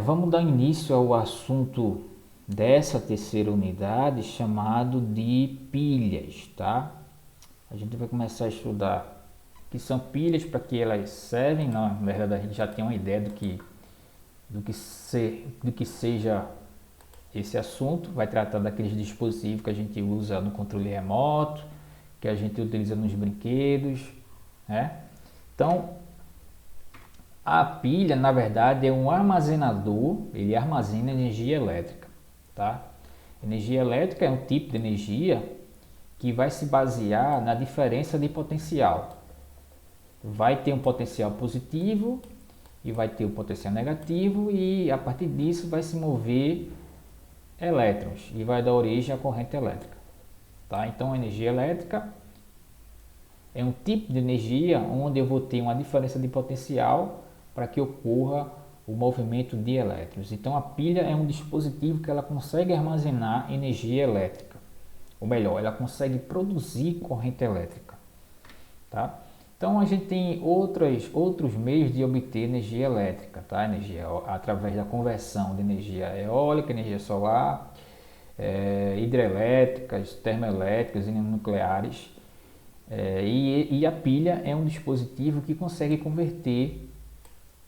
Vamos dar início ao assunto dessa terceira unidade chamado de pilhas, tá? A gente vai começar a estudar o que são pilhas, para que elas servem. Na verdade, a gente já tem uma ideia do que seja esse assunto. Vai tratar daqueles dispositivos que a gente usa no controle remoto, que a gente utiliza nos brinquedos, né? Então, a pilha, na verdade, é um armazenador, ele armazena energia elétrica, tá? Energia elétrica é um tipo de energia que vai se basear na diferença de potencial. Vai ter um potencial positivo e vai ter um potencial negativo, e a partir disso vai se mover elétrons e vai dar origem à corrente elétrica, tá? Então, a energia elétrica é um tipo de energia onde eu vou ter uma diferença de potencial para que ocorra o movimento de elétrons. Então a pilha é um dispositivo que ela consegue armazenar energia elétrica, ou melhor, ela consegue produzir corrente elétrica, tá? Então a gente tem outros meios de obter energia elétrica, tá? Energia através da conversão de energia eólica, energia solar, hidrelétricas, termoelétricas e nucleares. E a pilha é um dispositivo que consegue converter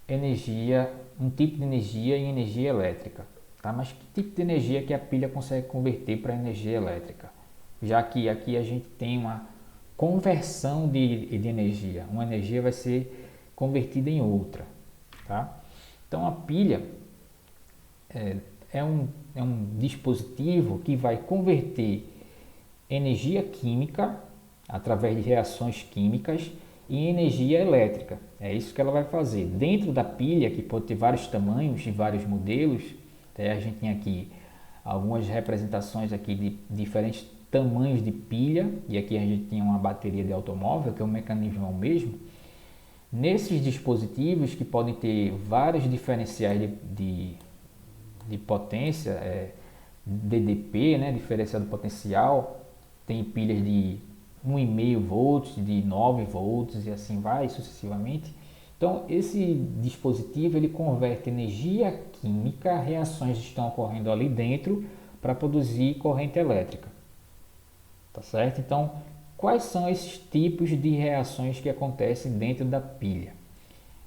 energia, um tipo de energia em energia elétrica, tá? Mas que tipo de energia que a pilha consegue converter para energia elétrica? Já que aqui a gente tem uma conversão de energia, uma energia vai ser convertida em outra, tá? Então a pilha é, é um dispositivo que vai converter energia química através de reações químicas e energia elétrica. É isso que ela vai fazer. Dentro da pilha, que pode ter vários tamanhos e vários modelos, a gente tem aqui algumas representações aqui de diferentes tamanhos de pilha, e aqui a gente tem uma bateria de automóvel, que é um mecanismo ao mesmo. Nesses dispositivos, que podem ter vários diferenciais de potência, DDP, né, diferencial do potencial, tem pilhas de 1,5 volts, de 9 volts e assim vai sucessivamente. Então esse dispositivo ele converte energia química, reações estão ocorrendo ali dentro para produzir corrente elétrica, tá certo? Então quais são esses tipos de reações que acontecem dentro da pilha?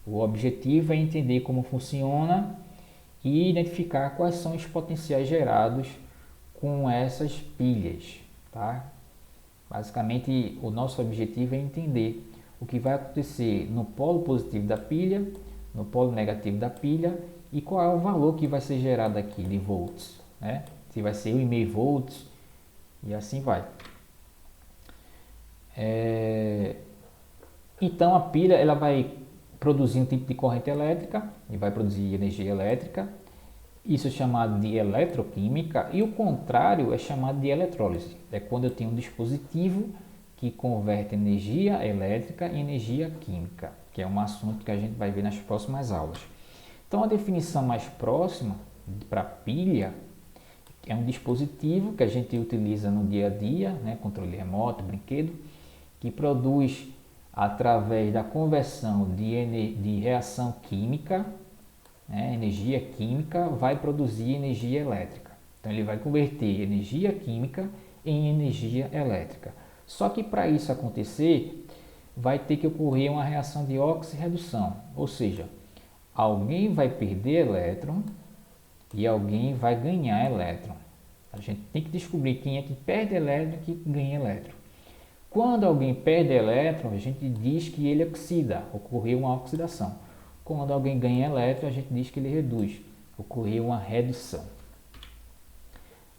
O objetivo é entender como funciona e identificar quais são os potenciais gerados com essas pilhas, tá? Basicamente, o nosso objetivo é entender o que vai acontecer no polo positivo da pilha, no polo negativo da pilha, e qual é o valor que vai ser gerado aqui de volts, né? Se vai ser 1,5 volts e assim vai. Então a pilha ela vai produzir um tipo de corrente elétrica e vai produzir energia elétrica. Isso é chamado de eletroquímica, e o contrário é chamado de eletrólise. É quando eu tenho um dispositivo que converte energia elétrica em energia química, que é um assunto que a gente vai ver nas próximas aulas. Então a definição mais próxima para pilha é um dispositivo que a gente utiliza no dia a dia, né, controle remoto, brinquedo, que produz através da conversão de reação química, né, energia química, vai produzir energia elétrica. Então ele vai converter energia química em energia elétrica. Só que para isso acontecer, vai ter que ocorrer uma reação de oxirredução, ou seja, alguém vai perder elétron e alguém vai ganhar elétron. A gente tem que descobrir quem é que perde elétron e quem ganha elétron. Quando alguém perde elétron, a gente diz que ele oxida, ocorreu uma oxidação. Quando alguém ganha elétron, a gente diz que ele reduz, ocorreu uma redução.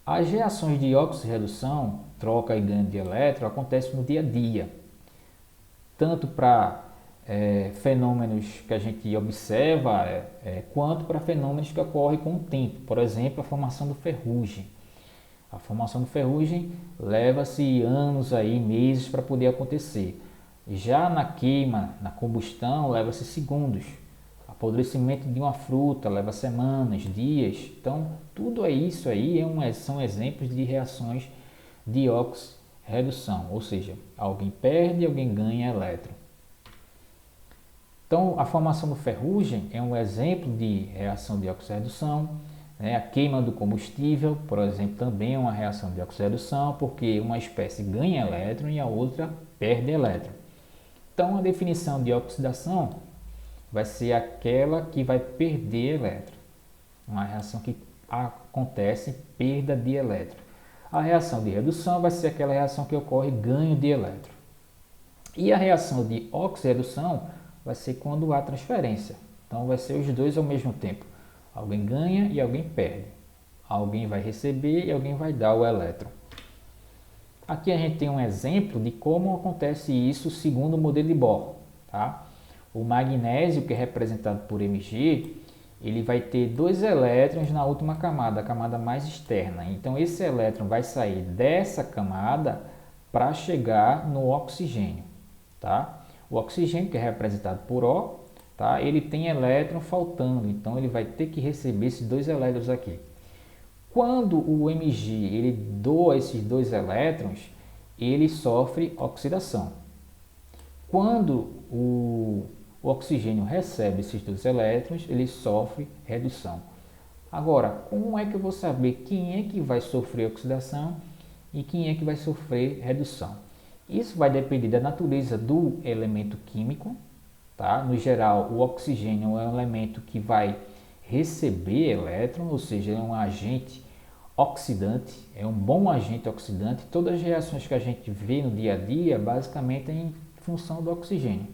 As reações de oxirredução, troca e ganho de elétron, acontecem no dia a dia, tanto para fenômenos que a gente observa, quanto para fenômenos que ocorrem com o tempo. Por exemplo, a formação do ferrugem. A formação do ferrugem leva-se anos aí, meses para poder acontecer. Já na queima, na combustão, leva-se segundos. Apodrecimento de uma fruta leva semanas, dias. Então, tudo isso aí são exemplos de reações de oxirredução, ou seja, alguém perde e alguém ganha elétron. Então, a formação do ferrugem é um exemplo de reação de oxirredução. A queima do combustível, por exemplo, também é uma reação de oxirredução, porque uma espécie ganha elétron e a outra perde elétron. Então, a definição de oxidação vai ser aquela que vai perder elétron. Uma reação que acontece perda de elétron. A reação de redução vai ser aquela reação que ocorre ganho de elétron. E a reação de oxirredução vai ser quando há transferência. Então vai ser os dois ao mesmo tempo. Alguém ganha e alguém perde. Alguém vai receber e alguém vai dar o elétron. Aqui a gente tem um exemplo de como acontece isso segundo o modelo de Bohr. Tá? O magnésio, que é representado por Mg, ele vai ter dois elétrons na última camada, a camada mais externa. Então esse elétron vai sair dessa camada para chegar no oxigênio. Tá? O oxigênio, que é representado por O, tá? Ele tem elétron faltando, então ele vai ter que receber esses dois elétrons aqui. Quando o Mg ele doa esses dois elétrons, ele sofre oxidação. Quando o oxigênio recebe esses dois elétrons, ele sofre redução. Agora, como é que eu vou saber quem é que vai sofrer oxidação e quem é que vai sofrer redução? Isso vai depender da natureza do elemento químico. Tá? No geral, o oxigênio é um elemento que vai receber elétron, ou seja, é um agente oxidante, é um bom agente oxidante. Todas as reações que a gente vê no dia a dia, basicamente, é em função do oxigênio.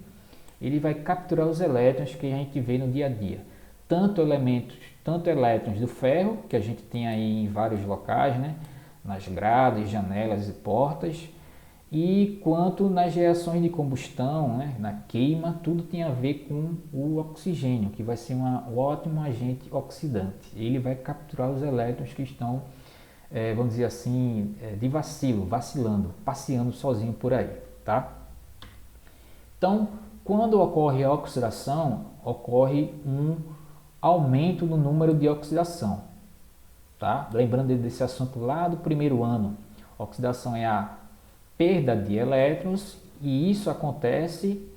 Ele vai capturar os elétrons que a gente vê no dia a dia. Tanto elétrons do ferro, que a gente tem aí em vários locais, né? Nas grades, janelas e portas, e quanto nas reações de combustão, né? Na queima, tudo tem a ver com o oxigênio, que vai ser um ótimo agente oxidante. Ele vai capturar os elétrons que estão, vamos dizer assim, de vacilando, passeando sozinho por aí. Tá? Então, quando ocorre a oxidação, ocorre um aumento no número de oxidação. Tá? Lembrando desse assunto lá do primeiro ano, oxidação é a perda de elétrons e isso acontece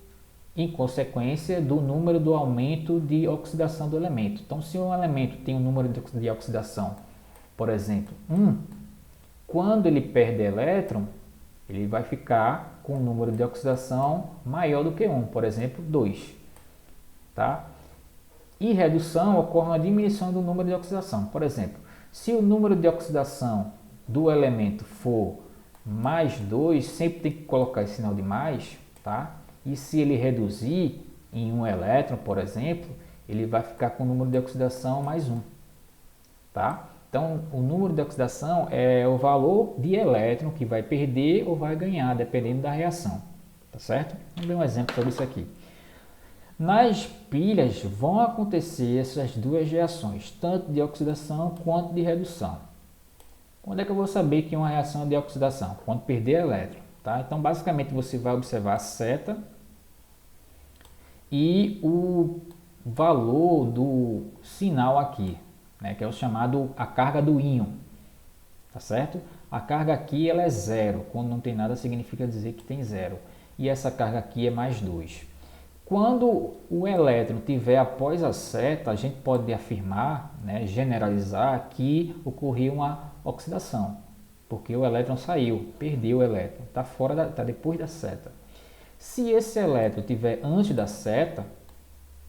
em consequência do número do aumento de oxidação do elemento. Então, se um elemento tem um número de oxidação, por exemplo, 1, quando ele perde elétron, ele vai ficar com um número de oxidação maior do que 1, por exemplo, 2. Tá? E redução ocorre uma diminuição do número de oxidação. Por exemplo, se o número de oxidação do elemento for mais 2, sempre tem que colocar esse sinal de mais, tá? E se ele reduzir em um elétron, por exemplo, ele vai ficar com o número de oxidação mais 1, tá? Então, o número de oxidação é o valor de elétron que vai perder ou vai ganhar, dependendo da reação, tá certo? Vamos ver um exemplo sobre isso aqui. Nas pilhas vão acontecer essas duas reações, tanto de oxidação quanto de redução. Quando é que eu vou saber que é uma reação de oxidação? Quando perder elétron. Tá? Então, basicamente, você vai observar a seta e o valor do sinal aqui, né, que é o chamado a carga do íon. Tá certo? A carga aqui ela é zero. Quando não tem nada, significa dizer que tem zero. E essa carga aqui é mais 2. Quando o elétron estiver após a seta, a gente pode afirmar, né, generalizar que ocorreu uma oxidação, porque o elétron saiu, perdeu o elétron, está fora, está depois da seta. Se esse elétron estiver antes da seta,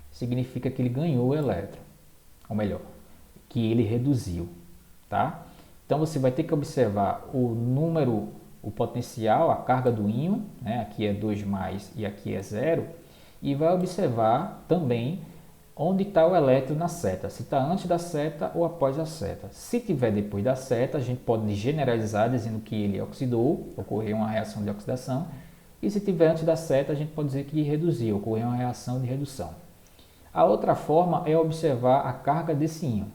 significa que ele ganhou o elétron, ou melhor, que ele reduziu, tá? Então você vai ter que observar o número, o potencial, a carga do íon, né? Aqui é 2 mais e aqui é 0, e vai observar também onde está o elétron na seta, se está antes da seta ou após a seta. Se tiver depois da seta, a gente pode generalizar dizendo que ele oxidou, ocorreu uma reação de oxidação, e se tiver antes da seta, a gente pode dizer que reduziu, ocorreu uma reação de redução. A outra forma é observar a carga desse íon,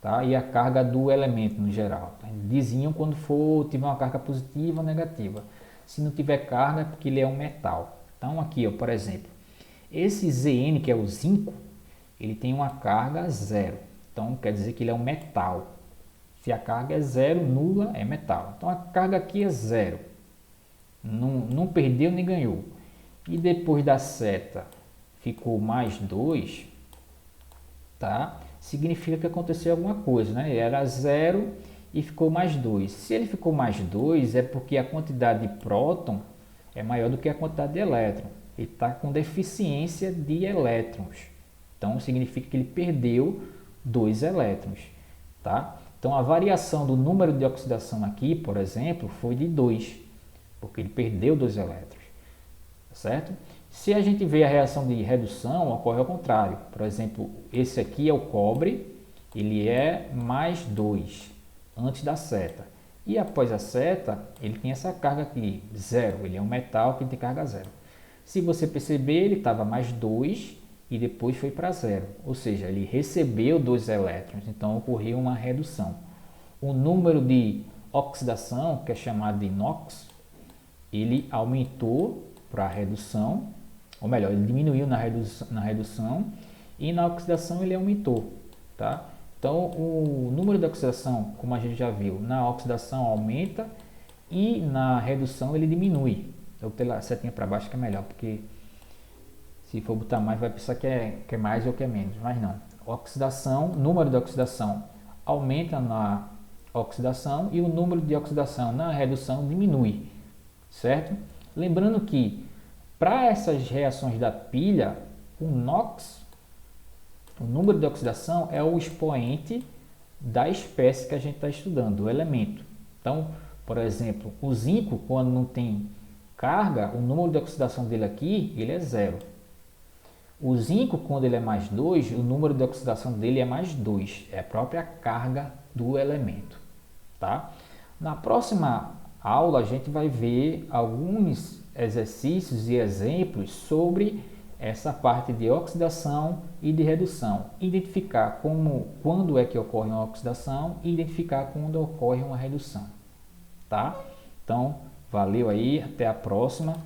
tá? E a carga do elemento no geral. Diz íon quando tiver uma carga positiva ou negativa. Se não tiver carga, é porque ele é um metal. Então aqui, ó, por exemplo, esse Zn, que é o zinco, ele tem uma carga 0. Então quer dizer que ele é um metal. Se a carga é 0, nula, é metal. Então a carga aqui é 0. Não perdeu nem ganhou. E depois da seta ficou mais 2, tá? Significa que aconteceu alguma coisa, né? Ele era 0 e ficou mais 2. Se ele ficou mais 2, é porque a quantidade de próton é maior do que a quantidade de elétron. Ele está com deficiência de elétrons. Então, significa que ele perdeu 2 elétrons, tá? Então, a variação do número de oxidação aqui, por exemplo, foi de 2, porque ele perdeu 2 elétrons, certo? Se a gente vê a reação de redução, ocorre ao contrário. Por exemplo, esse aqui é o cobre, ele é mais 2 antes da seta. E após a seta, ele tem essa carga aqui, 0. Ele é um metal que tem carga 0. Se você perceber, ele estava mais 2 e depois foi para 0. Ou seja, ele recebeu 2 elétrons, então ocorreu uma redução. O número de oxidação, que é chamado de NOx, ele aumentou para a redução, ou melhor, ele diminuiu na redução e na oxidação ele aumentou, tá? Então, o número de oxidação, como a gente já viu, na oxidação aumenta e na redução ele diminui. Eu vou ter a setinha para baixo que é melhor, porque se for botar mais vai pensar que é mais ou que é menos, mas não. Oxidação, número de oxidação aumenta na oxidação e o número de oxidação na redução diminui, certo? Lembrando que para essas reações da pilha, o NOx, o número de oxidação é o expoente da espécie que a gente está estudando, do elemento. Então, por exemplo, o zinco, quando não tem carga, o número de oxidação dele aqui, ele é 0. O zinco, quando ele é mais 2, o número de oxidação dele é mais 2. É a própria carga do elemento, tá? Na próxima aula, a gente vai ver alguns exercícios e exemplos sobre essa parte de oxidação e de redução. Identificar quando é que ocorre uma oxidação e identificar quando ocorre uma redução, tá? Então, valeu aí, até a próxima.